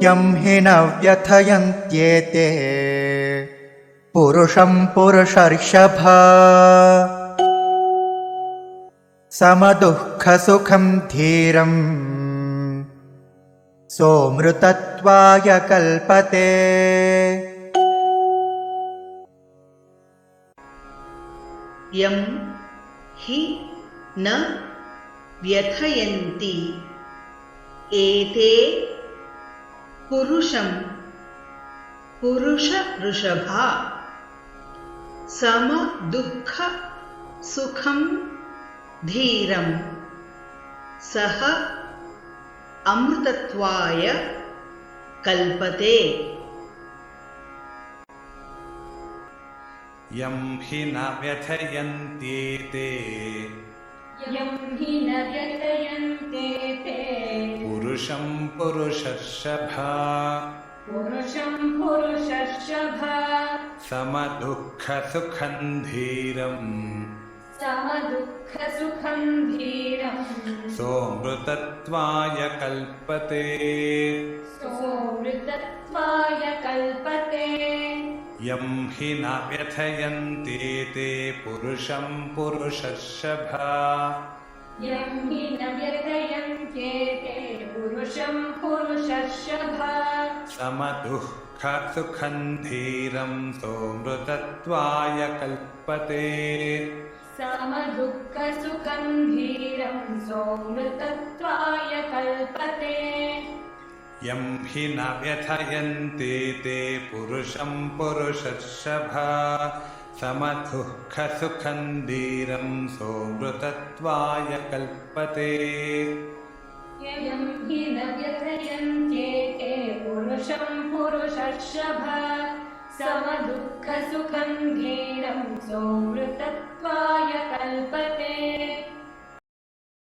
यं हि न व्यथयन्त्येते पुरुषं पुरुषर्षभा समदुःखसुखं धीरं सोऽमृतत्वाय कल्पते। यं हि न व्यथयन्ति एते पुरुषं पुरुषऋषभा समदुःखसुखं धीरं सः अमृतत्वाय कल्पते। यं हि न व्यथयन्त्येते पुरुषं पुरुषर्षभा समदुःखसुखं धीरं सोऽमृतत्वाय कल्पते। यं हि न व्यथयन्त्येते पुरुषं पुरुषर्षभा समदुःखसुखं धीरं सोऽमृतत्वाय कल्पते। यं हि न व्यथयन्त्येते पुरुषं पुरुषर्षभा समदुःखसुखं धीरं सोऽमृतत्वाय कल्पते। यं हि न व्यथयन्त्येते पुरुषं पुरुषर्षभा समदुःखसुखं धीरं सोऽमृतत्वाय